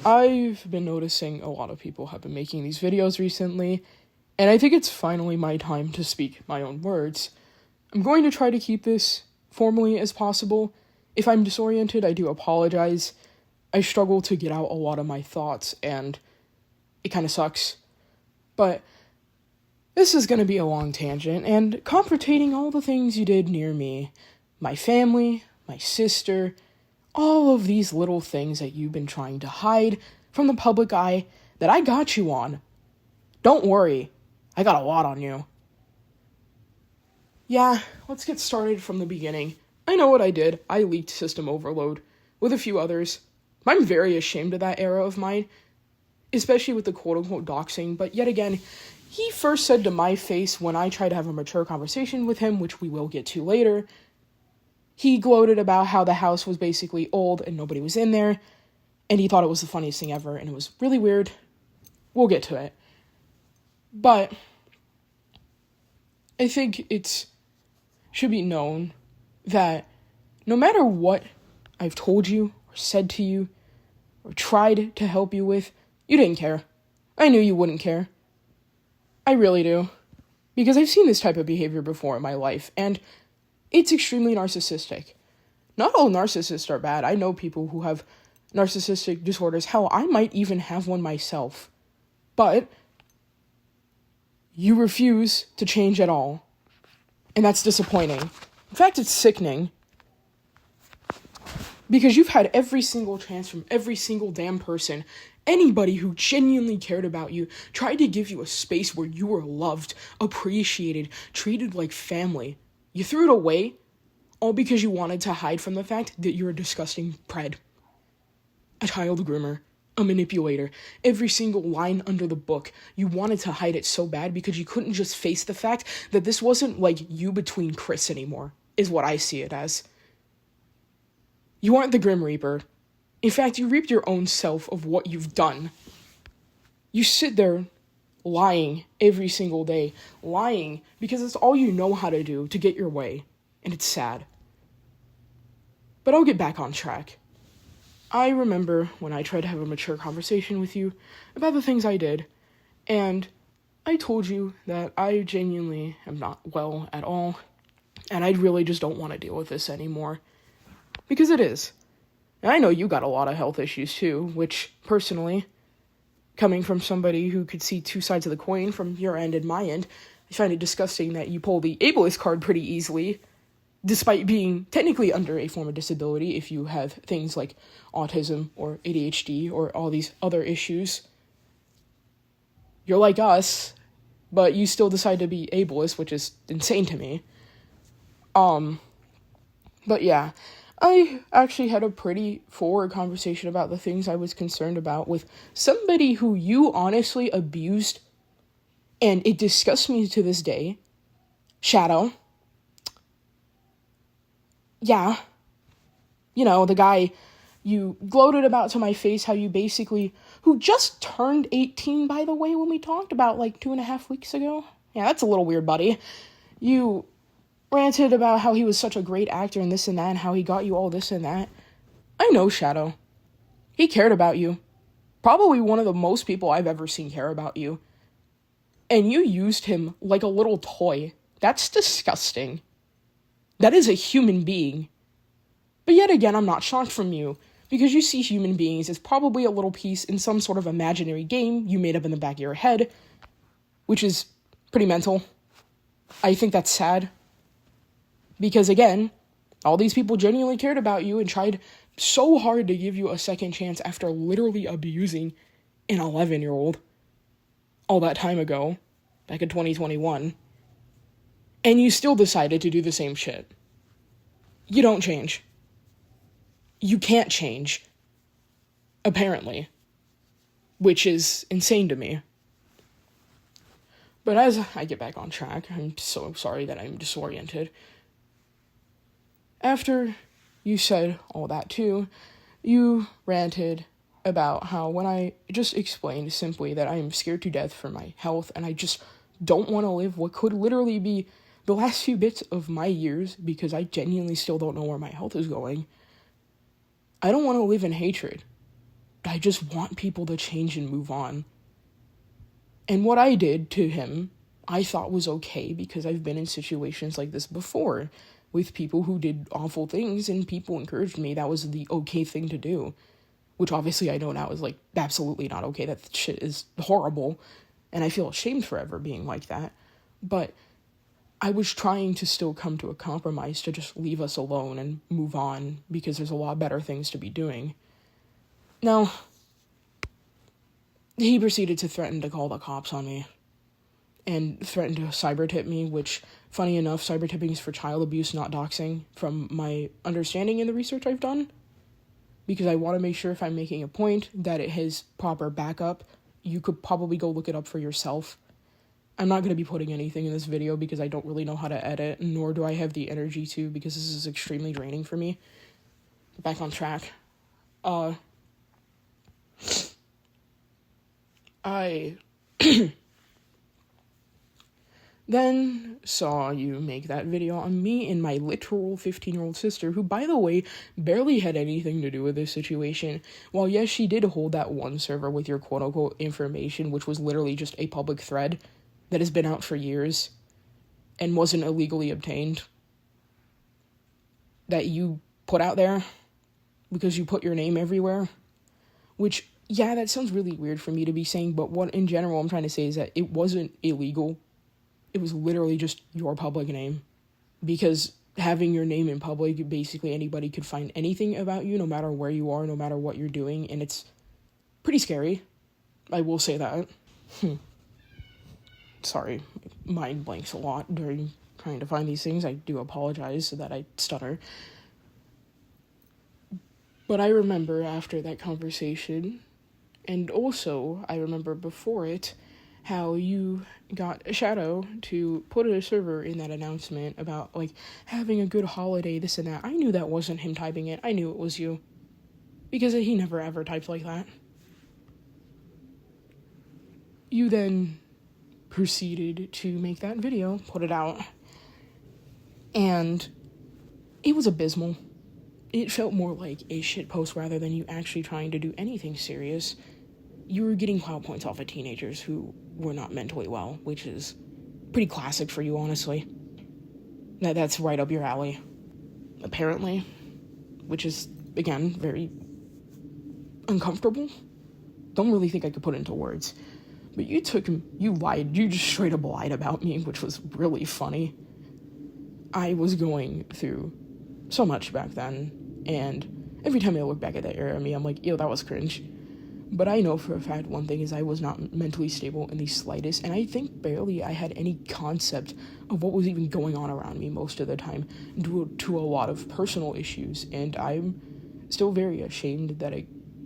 I've been noticing a lot of people have been making these videos recently, and I think it's finally my time to speak my own words. I'm going to try to keep this formally as possible. If I'm disoriented, I do apologize. I struggle to get out a lot of my thoughts, and it kind of sucks. But this is going to be a long tangent, and comfortating all the things you did near me, my family, my sister, all of these little things that you've been trying to hide from the public eye that I got you on. Don't worry, I got a lot on you. Yeah, let's get started from the beginning. I know what I did. I leaked System Overload with a few others. I'm very ashamed of that era of mine, especially with the quote-unquote doxing, but yet again, he first said to my face when I tried to have a mature conversation with him, which we will get to later, he gloated about how the house was basically old and nobody was in there, and he thought it was the funniest thing ever, and it was really weird. We'll get to it. But I think it should be known that no matter what I've told you or said to you or tried to help you with, you didn't care. I knew you wouldn't care. I really do. Because I've seen this type of behavior before in my life, and it's extremely narcissistic. Not all narcissists are bad. I know people who have narcissistic disorders. Hell, I might even have one myself. But you refuse to change at all. And that's disappointing. In fact, it's sickening. Because you've had every single chance from every single damn person, anybody who genuinely cared about you, tried to give you a space where you were loved, appreciated, treated like family. You threw it away, all because you wanted to hide from the fact that you're a disgusting pred. A child groomer. A manipulator. Every single line under the book. You wanted to hide it so bad because you couldn't just face the fact that this wasn't like you between Chris anymore, is what I see it as. You aren't the Grim Reaper. In fact, you reaped your own self of what you've done. You sit there lying every single day. Lying because it's all you know how to do to get your way. And it's sad. But I'll get back on track. I remember when I tried to have a mature conversation with you about the things I did, and I told you that I genuinely am not well at all, and I really just don't want to deal with this anymore. Because it is. And I know you got a lot of health issues too, which, personally, coming from somebody who could see two sides of the coin from your end and my end, I find it disgusting that you pull the ableist card pretty easily, despite being technically under a form of disability if you have things like autism or ADHD or all these other issues. You're like us, but you still decide to be ableist, which is insane to me. But yeah, I actually had a pretty forward conversation about the things I was concerned about with somebody who you honestly abused, and it disgusts me to this day. Shadow. Yeah, you know, the guy you gloated about to my face, how you basically, who just turned 18, by the way, when we talked about like 2.5 weeks ago. Yeah, that's a little weird, buddy. You ranted about how he was such a great actor and this and that, and how he got you all this and that. I know Shadow. He cared about you. Probably one of the most people I've ever seen care about you. And you used him like a little toy. That's disgusting. That is a human being. But yet again, I'm not shocked from you, because you see human beings as probably a little piece in some sort of imaginary game you made up in the back of your head, which is pretty mental. I think that's sad. Because again, all these people genuinely cared about you and tried so hard to give you a second chance after literally abusing an 11-year-old all that time ago, back in 2021. And you still decided to do the same shit. You don't change. You can't change. Apparently. Which is insane to me. But as I get back on track, I'm so sorry that I'm disoriented. After you said all that too, you ranted about how when I just explained simply that I am scared to death for my health and I just don't want to live what could literally be the last few bits of my years because I genuinely still don't know where my health is going. I don't want to live in hatred. I I just want people to change and move on. And what I did to him, I thought was okay because I've been in situations like this before with people who did awful things and people encouraged me. That was the okay thing to do, which obviously I know now is like absolutely not okay. That shit is horrible and I feel ashamed for ever being like that. But I was trying to still come to a compromise to just leave us alone and move on because there's a lot better things to be doing. Now, he proceeded to threaten to call the cops on me and threatened to cyber tip me, which, funny enough, cyber tipping is for child abuse, not doxing, from my understanding in the research I've done, because I want to make sure if I'm making a point that it has proper backup. You could probably go look it up for yourself. I'm not going to be putting anything in this video because I don't really know how to edit, nor do I have the energy to, because this is extremely draining for me. Back on track. I then saw you make that video on me and my literal 15-year-old sister, who, by the way, barely had anything to do with this situation. While, yes, she did hold that one server with your quote-unquote information, which was literally just a public thread that has been out for years and wasn't illegally obtained, that you put out there because you put your name everywhere, which, yeah, that sounds really weird for me to be saying, but what in general I'm trying to say is that it wasn't illegal. It was literally just your public name, because having your name in public, basically anybody could find anything about you, no matter where you are, no matter what you're doing, and it's pretty scary. I will say that. Sorry, mind blanks a lot during trying to find these things. I do apologize that I stutter. But I remember after that conversation, and also I remember before it, how you got a Shadow to put a server in that announcement about, like, having a good holiday, this and that. I knew that wasn't him typing it. I knew it was you. Because he never ever typed like that. You then proceeded to make that video, put it out, and it was abysmal. It felt more like a shitpost rather than you actually trying to do anything serious. You were getting clout points off of teenagers who were not mentally well, which is pretty classic for you, honestly. That's right up your alley, apparently, which is, again, very uncomfortable. Don't really think I could put it into words. But you lied, you just straight up lied about me, which was really funny. I was going through so much back then, and every time I look back at that era of me, I'm like, ew, that was cringe. But I know for a fact one thing is I was not mentally stable in the slightest, and I think barely I had any concept of what was even going on around me most of the time, due to a lot of personal issues, and I'm still very ashamed that I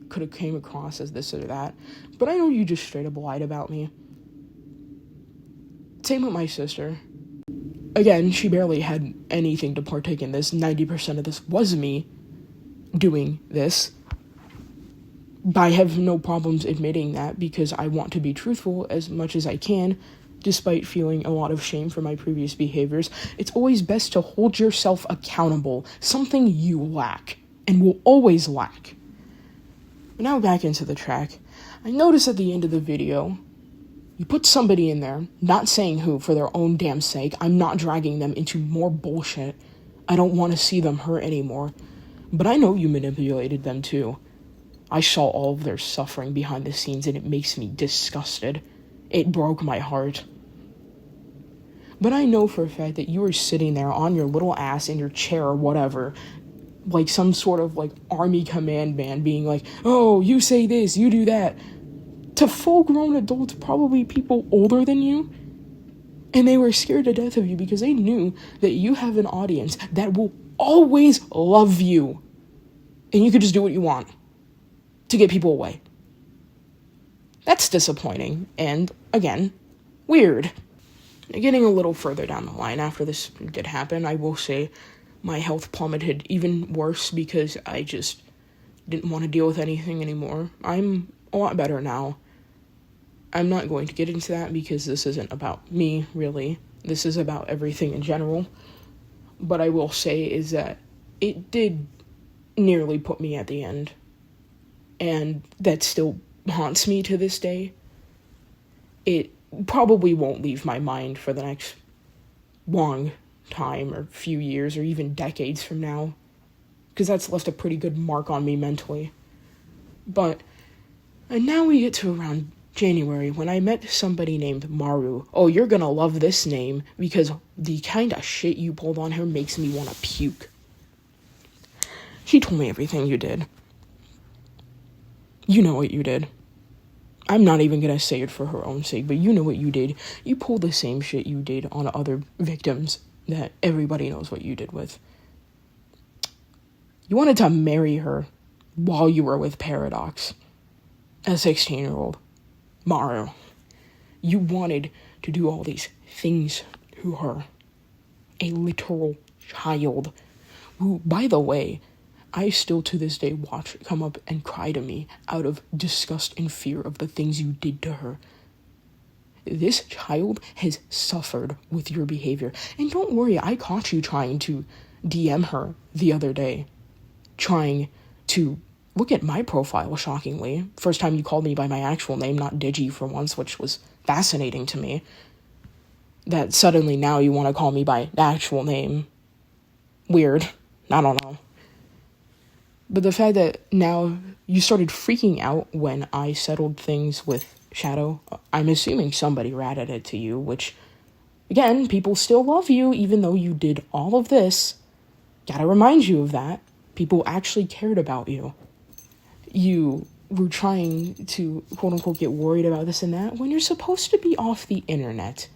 could have came across as this or that. But I know you just straight up lied about me. Same with my sister. Again, she barely had anything to partake in this. 90% of this was me doing this. I have no problems admitting that because I want to be truthful as much as I can, despite feeling a lot of shame for my previous behaviors. It's always best to hold yourself accountable, something you lack and will always lack. But now back into the track. I noticed at the end of the video, you put somebody in there, not saying who for their own damn sake. I'm not dragging them into more bullshit. I don't want to see them hurt anymore. But I know you manipulated them too. I saw all of their suffering behind the scenes and it makes me disgusted. It broke my heart. But I know for a fact that you were sitting there on your little ass in your chair or whatever, like some sort of like army command man being like, oh, you say this, you do that. To full-grown adults, probably people older than you. And they were scared to death of you because they knew that you have an audience that will always love you. And you could just do what you want to get people away. That's disappointing and, again, weird. Getting a little further down the line after this did happen, I will say my health plummeted even worse because I just didn't want to deal with anything anymore. I'm a lot better now. I'm not going to get into that because this isn't about me, really. This is about everything in general. But I will say is that it did nearly put me at the end. and that still haunts me to this day. It probably won't leave my mind for the next long time, or few years, or even decades from now, because that's left a pretty good mark on me mentally. But, and now we get to around January, when I met somebody named Maru. Oh, you're gonna love this name, because the kind of shit you pulled on her makes me want to puke. She told me everything you did. You know what you did. I'm not even gonna say it for her own sake, but you know what you did. You pulled the same shit you did on other victims that everybody knows what you did with. You wanted to marry her while you were with Paradox, a 16-year-old. Maru. You wanted to do all these things to her. A literal child who, by the way, I still to this day watch come up and cry to me out of disgust and fear of the things you did to her. This child has suffered with your behavior. And don't worry, I caught you trying to DM her the other day. Trying to look at my profile, shockingly. First time you called me by my actual name, not Digi for once, which was fascinating to me. That suddenly now you want to call me by the actual name. Weird. I don't know. But the fact that now you started freaking out when I settled things with Shadow, I'm assuming somebody ratted it to you, which, again, people still love you, even though you did all of this. Gotta remind you of that. People actually cared about you. You were trying to, quote-unquote, get worried about this and that, when you're supposed to be off the internet.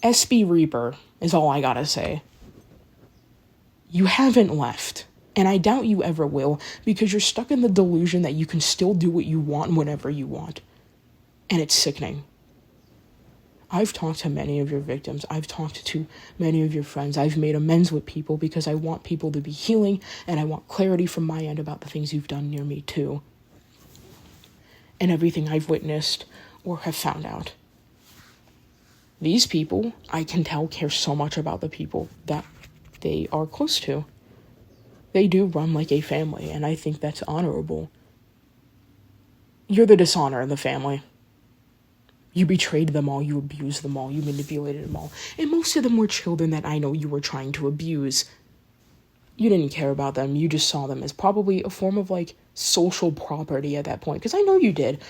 SB Reaper is all I gotta say. You haven't left. And I doubt you ever will, because you're stuck in the delusion that you can still do what you want whenever you want. And it's sickening. I've talked to many of your victims. I've talked to many of your friends. I've made amends with people because I want people to be healing, and I want clarity from my end about the things you've done near me too. And everything I've witnessed or have found out. These people, I can tell, care so much about the people that they are close to. They do run like a family, and I think that's honorable. You're the dishonor in the family. You betrayed them all, you abused them all, you manipulated them all. And most of them were children that I know you were trying to abuse. You didn't care about them, you just saw them as probably a form of, social property at that point. Because I know you did.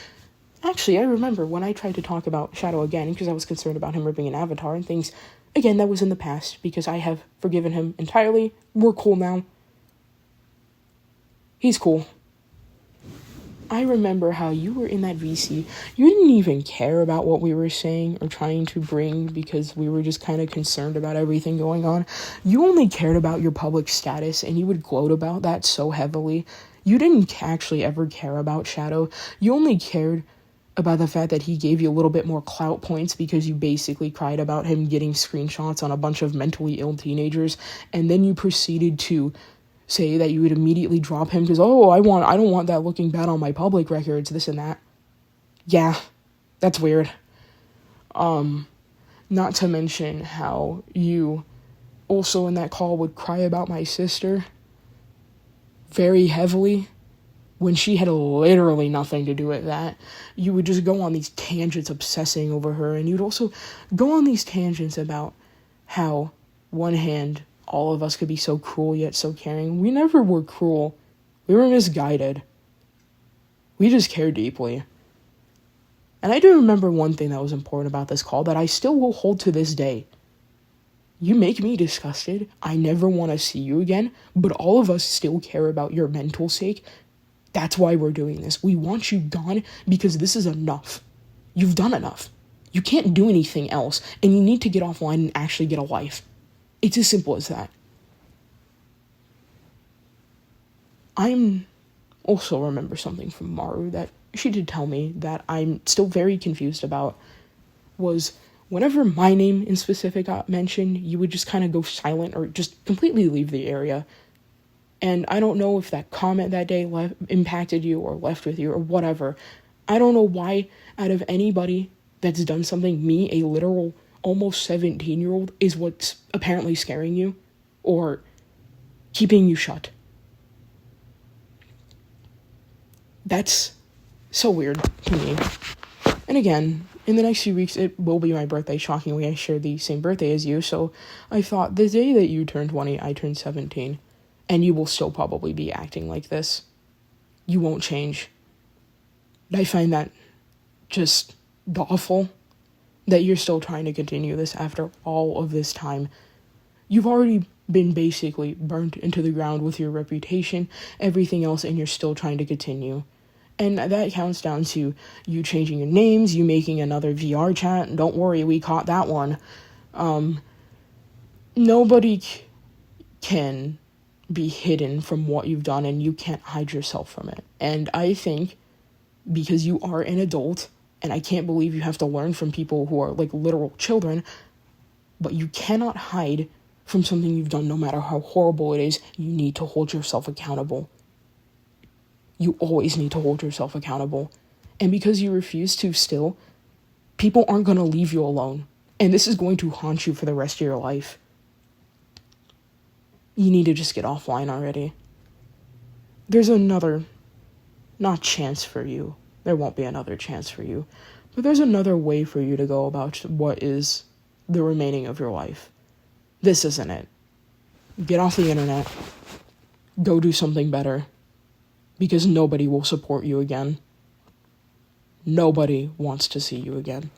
Actually, I remember when I tried to talk about Shadow again, because I was concerned about him ripping an avatar and things. Again, that was in the past, because I have forgiven him entirely. We're cool now. He's cool. I remember how you were in that VC. You didn't even care about what we were saying or trying to bring, because we were just kind of concerned about everything going on. You only cared about your public status, and you would gloat about that so heavily. You didn't actually ever care about Shadow. You only cared about the fact that he gave you a little bit more clout points because you basically cried about him getting screenshots on a bunch of mentally ill teenagers, and then you proceeded to say that you would immediately drop him because, I don't want that looking bad on my public records, this and that. Yeah, that's weird. Not to mention how you also in that call would cry about my sister very heavily when she had literally nothing to do with that. You would just go on these tangents obsessing over her, and you'd also go on these tangents about how, one hand, all of us could be so cruel yet so caring. We never were cruel. We were misguided. We just care deeply. And I do remember one thing that was important about this call that I still will hold to this day. You make me disgusted. I never want to see you again, but all of us still care about your mental sake. That's why we're doing this. We want you gone because this is enough. You've done enough. You can't do anything else, and you need to get offline and actually get a life. It's as simple as that. I'm also remember something from Maru that she did tell me that I'm still very confused about, was whenever my name in specific got mentioned, you would just kind of go silent or just completely leave the area. And I don't know if that comment that day impacted you or left with you or whatever. I don't know why out of anybody that's done something, me, a literal almost 17-year-old, is what's apparently scaring you or keeping you shut. That's so weird to me. And again, in the next few weeks, it will be my birthday. Shockingly, I share the same birthday as you, so I thought the day that you turned 20, I turned 17, and you will still probably be acting like this. You won't change. I find that just awful, that you're still trying to continue this after all of this time. You've already been basically burnt into the ground with your reputation, everything else, and you're still trying to continue. And that counts down to you changing your names, you making another VR chat. Don't worry, we caught that one. Nobody can be hidden from what you've done, and you can't hide yourself from it. And I think because you are an adult, and I can't believe you have to learn from people who are like literal children, but you cannot hide from something you've done, no matter how horrible it is. You need to hold yourself accountable. You always need to hold yourself accountable. And because you refuse to still, people aren't going to leave you alone. And this is going to haunt you for the rest of your life. You need to just get offline already. There's another, not chance for you. There won't be another chance for you. But there's another way for you to go about what is the remaining of your life. This isn't it. Get off the internet. Go do something better. Because nobody will support you again. Nobody wants to see you again.